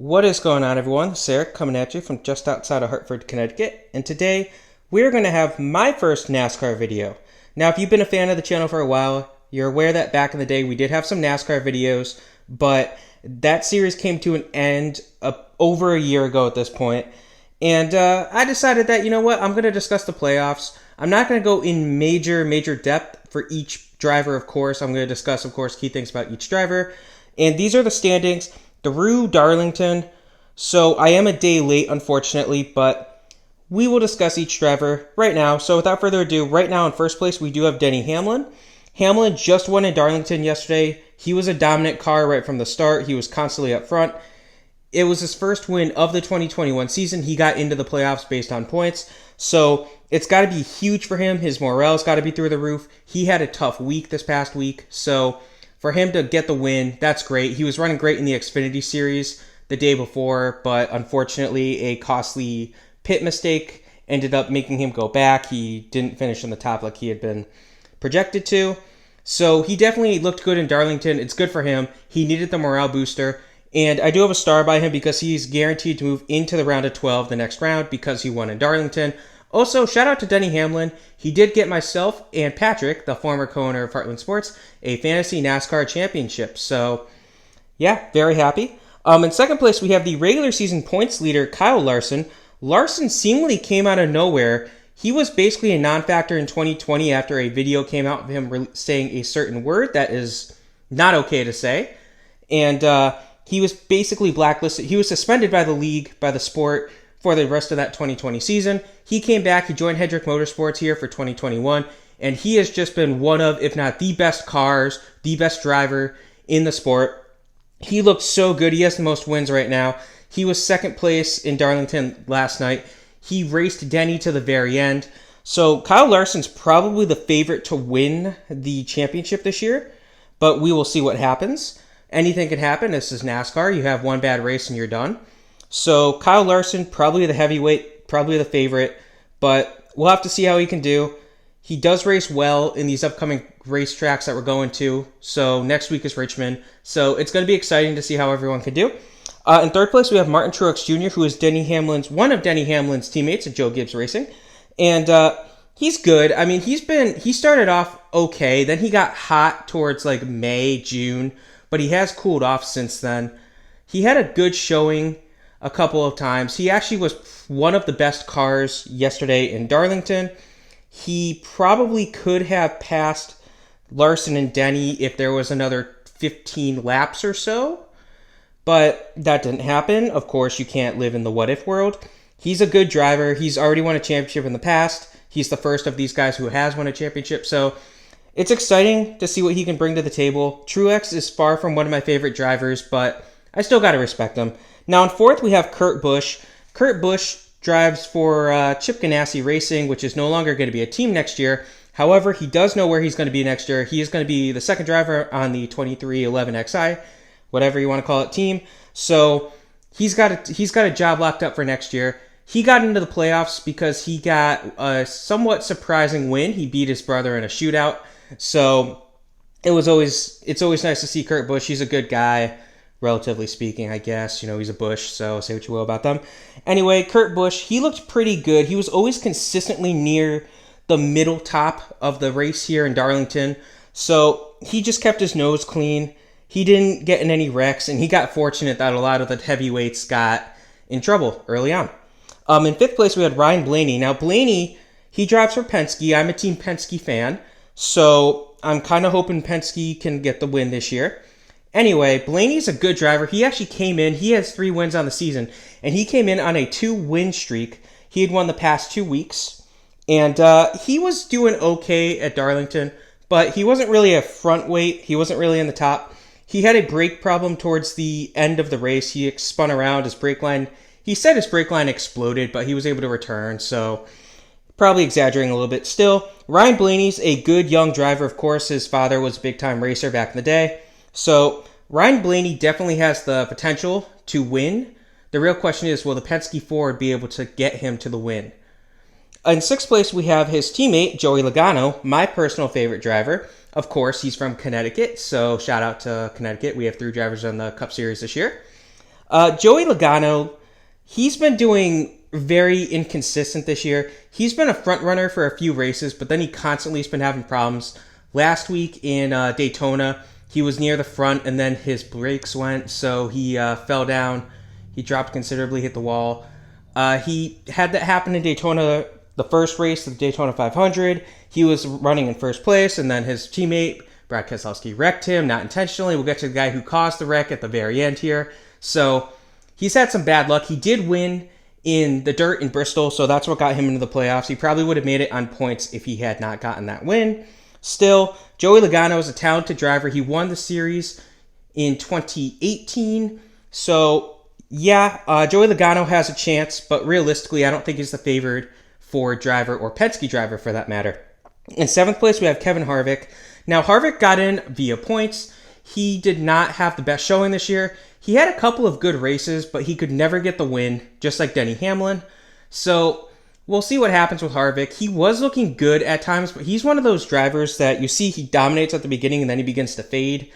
What is going on, everyone? This is Aric coming at you from just outside of Hartford, Connecticut, and today we're going to have my first NASCAR video. Now, if you've been a fan of the channel for a while, you're aware that back in the day we did have some NASCAR videos, but that series came to an end over a year ago at this point, and I decided that, you know what, I'm going to discuss the playoffs. I'm not going to go in major depth for each driver, of course. I'm going to discuss, of course, key things about each driver, and these are the standings through Darlington. So I am a day late, unfortunately, but we will discuss each driver right now. So without further ado, right now in first place, we do have Denny Hamlin. Hamlin just won in Darlington yesterday. He was a dominant car right from the start. He was constantly up front. It was his first win of the 2021 season. He got into the playoffs based on points. So it's got to be huge for him. His morale's got to be through the roof. He had a tough week this past week. So for him to get the win, that's great. He was running great in the Xfinity Series the day before, but unfortunately a costly pit mistake ended up making him go back. He didn't finish on the top like he had been projected to. So he definitely looked good in Darlington. It's good for him. He needed the morale booster. And I do have a star by him because he's guaranteed to move into the round of 12 the next round because he won in Darlington. Also, shout out to Denny Hamlin. He did get myself and Patrick, the former co-owner of Heartland Sports, a fantasy NASCAR championship. So, yeah, very happy. In second place, we have the regular season points leader, Kyle Larson. Larson seemingly came out of nowhere. He was basically a non-factor in 2020 after a video came out of him saying a certain word that is not okay to say. And he was basically blacklisted. He was suspended by the league, by the sport, for the rest of that 2020 season. He came back, he joined Hendrick Motorsports here for 2021, and he has just been one of, if not the best cars, the best driver in the sport. He looked so good. He has the most wins right now. He was second place in Darlington last night. He raced Denny to the very end. So Kyle Larson's probably the favorite to win the championship this year, but we will see what happens. Anything can happen. This is NASCAR. You have one bad race and you're done. So Kyle Larson, probably the heavyweight, probably the favorite, but we'll have to see how he can do. He does race well in these upcoming racetracks that we're going to. So next week is Richmond. So it's going to be exciting to see how everyone can do. In third place, we have Martin Truex Jr., who is one of Denny Hamlin's teammates at Joe Gibbs Racing. And he's good. I mean, he started off okay. Then he got hot towards like May, June, but he has cooled off since then. He had a good showing a couple of times. He actually was one of the best cars yesterday in Darlington. He probably could have passed Larson and Denny if there was another 15 laps or so, but that didn't happen. Of course, you can't live in the what-if world. He's a good driver. He's already won a championship in the past. He's the first of these guys who has won a championship, so it's exciting to see what he can bring to the table. Truex is far from one of my favorite drivers, but I still got to respect him. Now in fourth, we have Kurt Busch. Kurt Busch drives for Chip Ganassi Racing, which is no longer going to be a team next year. However, he does know where he's going to be next year. He is going to be the second driver on the 2311 XI, whatever you want to call it, team. So he's got a job locked up for next year. He got into the playoffs because he got a somewhat surprising win. He beat his brother in a shootout. So it's always nice to see Kurt Busch. He's a good guy, relatively speaking, I guess. You know, he's a Busch, so say what you will about them. Anyway, Kurt Busch, he looked pretty good. He was always consistently near the middle top of the race here in Darlington. So he just kept his nose clean. He didn't get in any wrecks, and he got fortunate that a lot of the heavyweights got in trouble early on. In fifth place, we had Ryan Blaney. Now, Blaney, he drives for Penske. I'm a Team Penske fan, so I'm kind of hoping Penske can get the win this year. Anyway, Blaney's a good driver. He actually came in. He has 3 wins on the season, and he came in on a 2-win streak. He had won the past 2 weeks, and he was doing okay at Darlington, but he wasn't really a front weight. He wasn't really in the top. He had a brake problem towards the end of the race. He spun around. His brake line, he said his brake line exploded, but he was able to return, so probably exaggerating a little bit. Still, Ryan Blaney's a good young driver. Of course, his father was a big-time racer back in the day. So Ryan Blaney definitely has the potential to win. The real question is, will the Penske Ford be able to get him to the win? In sixth place, we have his teammate, Joey Logano, my personal favorite driver. Of course, he's from Connecticut, so shout out to Connecticut. We have 3 drivers on the Cup Series this year. Joey Logano, he's been doing very inconsistent this year. He's been a front runner for a few races, but then he constantly has been having problems. Last week in Daytona, he was near the front, and then his brakes went, so he fell down. He dropped considerably, hit the wall. He had that happen in Daytona, the first race of the Daytona 500. He was running in first place, and then his teammate, Brad Keselowski, wrecked him, not intentionally. We'll get to the guy who caused the wreck at the very end here. So he's had some bad luck. He did win in the dirt in Bristol, so that's what got him into the playoffs. He probably would have made it on points if he had not gotten that win. Still, Joey Logano is a talented driver. He won the series in 2018. So, yeah, Joey Logano has a chance, but realistically, I don't think he's the favored Ford driver or Penske driver for that matter. In 7th place, we have Kevin Harvick. Now, Harvick got in via points. He did not have the best showing this year. He had a couple of good races, but he could never get the win, just like Denny Hamlin. So we'll see what happens with Harvick. He was looking good at times, but he's one of those drivers that you see he dominates at the beginning and then he begins to fade.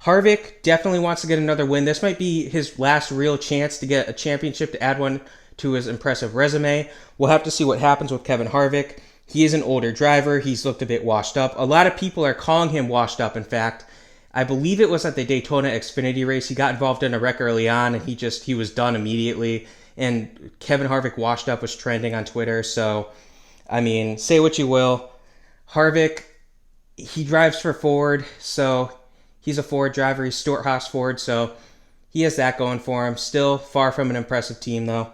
Harvick definitely wants to get another win. This might be his last real chance to get a championship, to add one to his impressive resume. We'll have to see what happens with Kevin Harvick. He is an older driver. He's looked a bit washed up. A lot of people are calling him washed up, in fact. I believe it was at the Daytona Xfinity race. He got involved in a wreck early on, and he was done immediately. And Kevin Harvick washed up was trending on Twitter. So, I mean, say what you will. Harvick, he drives for Ford, so he's a Ford driver. He's Stewart-Haas Ford, so he has that going for him. Still far from an impressive team, though.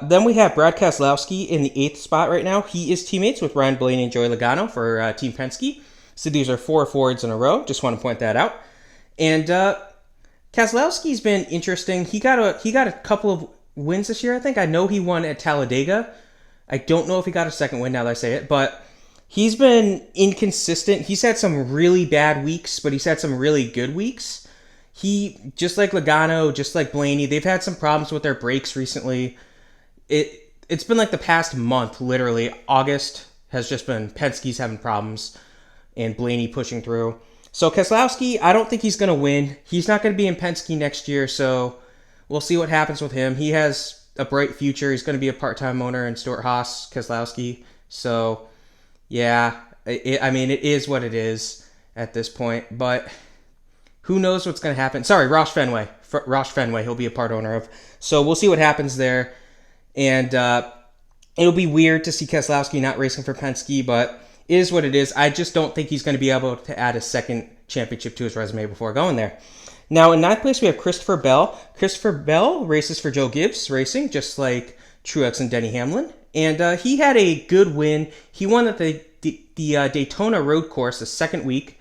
Then we have Brad Keselowski in the 8th spot right now. He is teammates with Ryan Blaney and Joey Logano for Team Penske. So these are 4 Fords in a row. Just want to point that out. And Keselowski's been interesting. He got a couple of wins this year, I think. I know he won at Talladega. I don't know if he got a second win now that I say it, but he's been inconsistent. He's had some really bad weeks, but he's had some really good weeks. He, just like Logano, just like Blaney, they've had some problems with their brakes recently. It's been like the past month, literally. August has just been Penske's having problems and Blaney pushing through. So Keselowski, I don't think he's going to win. He's not going to be in Penske next year, so we'll see what happens with him. He has a bright future. He's going to be a part-time owner in Stewart-Haas, Keselowski. So, yeah, it is what it is at this point. But who knows what's going to happen. Sorry, Roush Fenway, he'll be a part owner of. So we'll see what happens there. And it'll be weird to see Keselowski not racing for Penske, but it is what it is. I just don't think he's going to be able to add a second championship to his resume before going there. Now, in 9th place, we have Christopher Bell. Christopher Bell races for Joe Gibbs Racing, just like Truex and Denny Hamlin. And he had a good win. He won at the Daytona Road Course the second week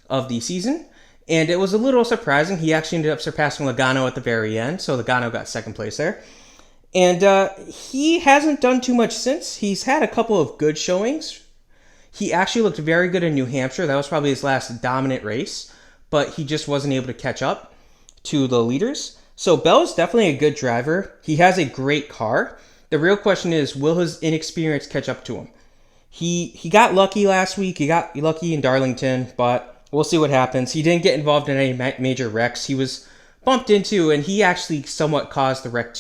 of the season. And it was a little surprising. He actually ended up surpassing Logano at the very end, so Logano got second place there. And he hasn't done too much since. He's had a couple of good showings. He actually looked very good in New Hampshire. That was probably his last dominant race, but he just wasn't able to catch up to the leaders. So Bell is definitely a good driver. He has a great car. The real question is, will his inexperience catch up to him? He got lucky last week. He got lucky in Darlington, but we'll see what happens. He didn't get involved in any major wrecks. He was bumped into, and he actually somewhat caused the wreck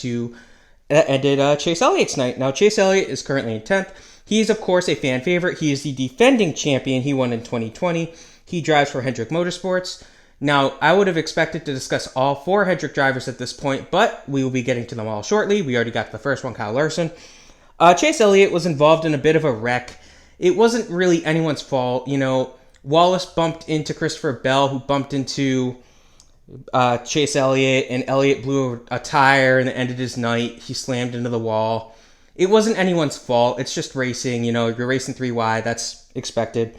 that ended Chase Elliott's night. Now, Chase Elliott is currently in 10th. He is, of course, a fan favorite. He is the defending champion. He won in 2020. He drives for Hendrick Motorsports. Now, I would have expected to discuss all 4 Hendrick drivers at this point, but we will be getting to them all shortly. We already got to the first one, Kyle Larson. Chase Elliott was involved in a bit of a wreck. It wasn't really anyone's fault. You know, Wallace bumped into Christopher Bell, who bumped into Chase Elliott, and Elliott blew a tire and it ended his night. He slammed into the wall. It wasn't anyone's fault. It's just racing. You know, you're racing 3 wide. That's expected.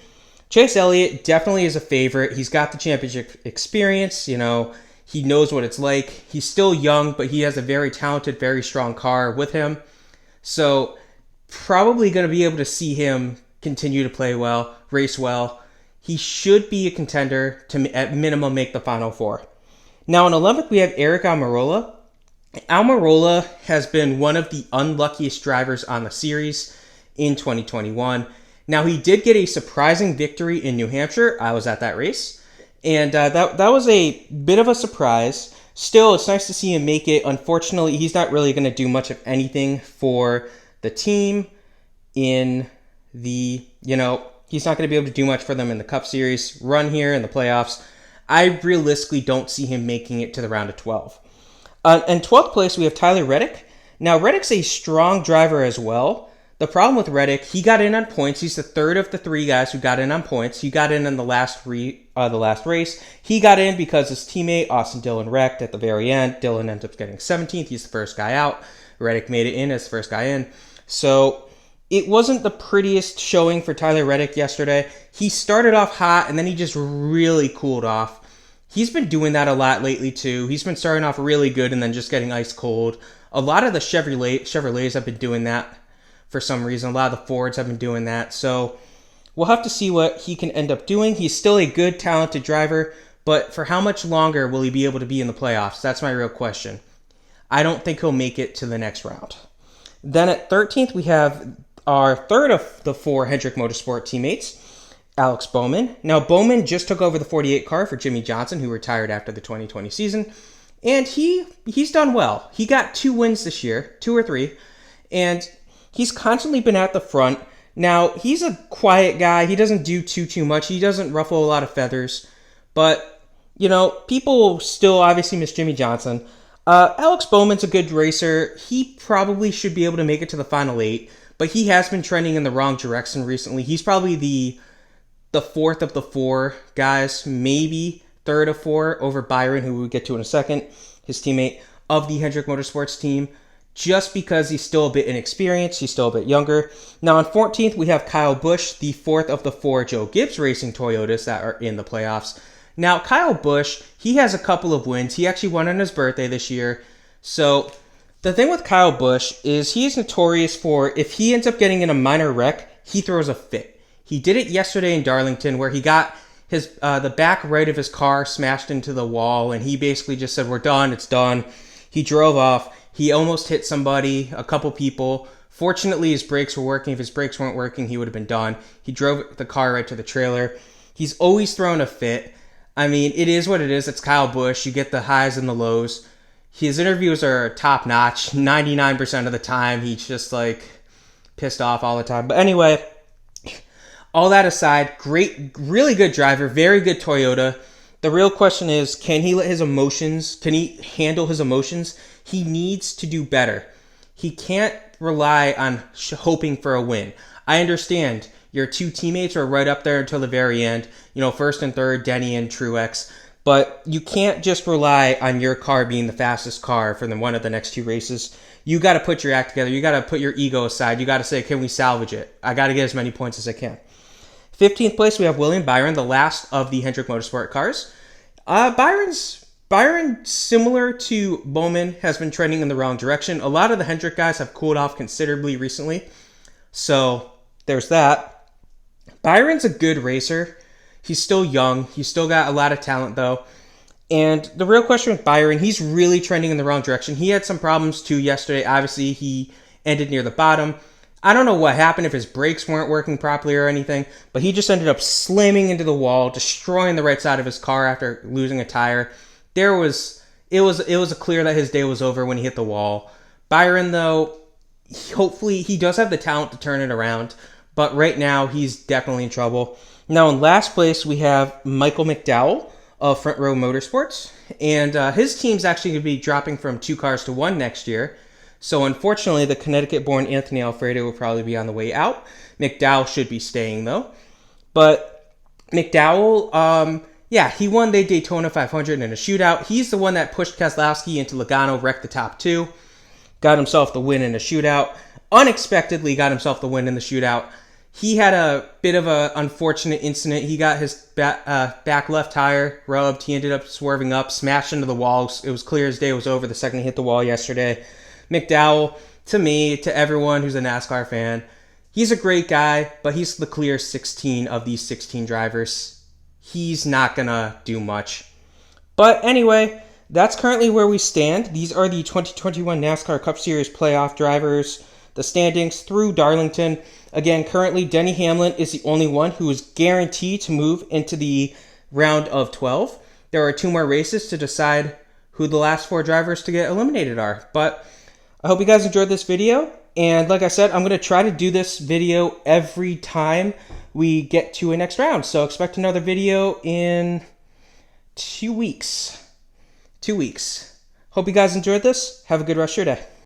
Chase Elliott definitely is a favorite. He's got the championship experience. You know, he knows what it's like. He's still young, but he has a very talented, very strong car with him. So probably going to be able to see him continue to play well, race well. He should be a contender to, at minimum, make the Final 4. Now, in 11th, we have Aric Almirola. Almirola has been one of the unluckiest drivers on the series in 2021. Now, he did get a surprising victory in New Hampshire. I was at that race. And that was a bit of a surprise. Still, it's nice to see him make it. Unfortunately, he's not really going to do much of anything for the team in the, he's not going to be able to do much for them in the Cup Series run here in the playoffs. I realistically don't see him making it to the round of 12. In 12th place, we have Tyler Reddick. Now, Reddick's a strong driver as well. The problem with Reddick, he got in on points. He's the third of the three guys who got in on points. He got in the last race. He got in because his teammate, Austin Dillon, wrecked at the very end. Dillon ends up getting 17th. He's the first guy out. Reddick made it in as the first guy in. So it wasn't the prettiest showing for Tyler Reddick yesterday. He started off hot, and then he just really cooled off. He's been doing that a lot lately, too. He's been starting off really good and then just getting ice cold. A lot of the Chevrolets have been doing that for some reason. A lot of the Fords have been doing that. So we'll have to see what he can end up doing. He's still a good, talented driver, but for how much longer will he be able to be in the playoffs? That's my real question. I don't think he'll make it to the next round. Then at 13th, we have our third of the four Hendrick Motorsport teammates, Alex Bowman. Now, Bowman just took over the 48 car for Jimmy Johnson, who retired after the 2020 season, and he's done well. He got 2 wins this year, 2 or 3, and he's constantly been at the front. Now, he's a quiet guy. He doesn't do too much. He doesn't ruffle a lot of feathers. But, people still obviously miss Jimmy Johnson. Alex Bowman's a good racer. He probably should be able to make it to the final 8, but he has been trending in the wrong direction recently. He's probably the fourth of the 4 guys, maybe third of 4 over Byron, who we'll get to in a second, his teammate of the Hendrick Motorsports team, just because he's still a bit inexperienced, he's still a bit younger. Now on 14th, we have Kyle Busch, the fourth of the 4 Joe Gibbs Racing Toyotas that are in the playoffs. Now, Kyle Busch, he has a couple of wins. He actually won on his birthday this year. So the thing with Kyle Busch is he is notorious for, if he ends up getting in a minor wreck, he throws a fit. He did it yesterday in Darlington where he got his the back right of his car smashed into the wall, and he basically just said, "We're done, it's done." He drove off. He almost hit somebody, a couple people. Fortunately, his brakes were working. If his brakes weren't working, he would have been done. He drove the car right to the trailer. He's always thrown a fit. I mean, it is what it is. It's Kyle Busch. You get the highs and the lows. His interviews are top-notch. 99% of the time, he's just, pissed off all the time. But anyway, all that aside, really good driver, very good Toyota. The real question is, can he handle his emotions? He needs to do better. He can't rely on hoping for a win. I understand your 2 teammates are right up there until the very end, first and third, Denny and Truex, but you can't just rely on your car being the fastest car for one of the next 2 races. You got to put your act together. You got to put your ego aside. You got to say, can we salvage it? I got to get as many points as I can. 15th place, we have William Byron, the last of the Hendrick Motorsport cars. Byron, similar to Bowman, has been trending in the wrong direction. A lot of the Hendrick guys have cooled off considerably recently. So there's that. Byron's a good racer. He's still young. He's still got a lot of talent, though. And the real question with Byron, he's really trending in the wrong direction. He had some problems, too, yesterday. Obviously, he ended near the bottom. I don't know what happened, if his brakes weren't working properly or anything, but he just ended up slamming into the wall, destroying the right side of his car after losing a tire. It was clear that his day was over when he hit the wall. Byron, though, hopefully he does have the talent to turn it around, but right now he's definitely in trouble. Now in last place, we have Michael McDowell of Front Row Motorsports, and his team's actually going to be dropping from 2 cars to 1 next year. So unfortunately, the Connecticut-born Anthony Alfredo will probably be on the way out. McDowell should be staying, though. But McDowell, he won the Daytona 500 in a shootout. He's the one that pushed Keselowski into Logano, wrecked the top 2. Got himself the win in a shootout. Unexpectedly got himself the win in the shootout. He had a bit of an unfortunate incident. He got his back left tire rubbed. He ended up swerving up, smashed into the wall. It was clear his day was over the second he hit the wall yesterday. McDowell, to me, to everyone who's a NASCAR fan, he's a great guy, but he's the clear 16 of these 16 drivers. He's not going to do much. But anyway, that's currently where we stand. These are the 2021 NASCAR Cup Series playoff drivers, the standings through Darlington. Again, currently Denny Hamlin is the only one who is guaranteed to move into the round of 12. There are 2 more races to decide who the last 4 drivers to get eliminated are. But I hope you guys enjoyed this video. And like I said, I'm going to try to do this video every time we get to a next round. So expect another video in 2 weeks. 2 weeks. Hope you guys enjoyed this. Have a good rest of your day.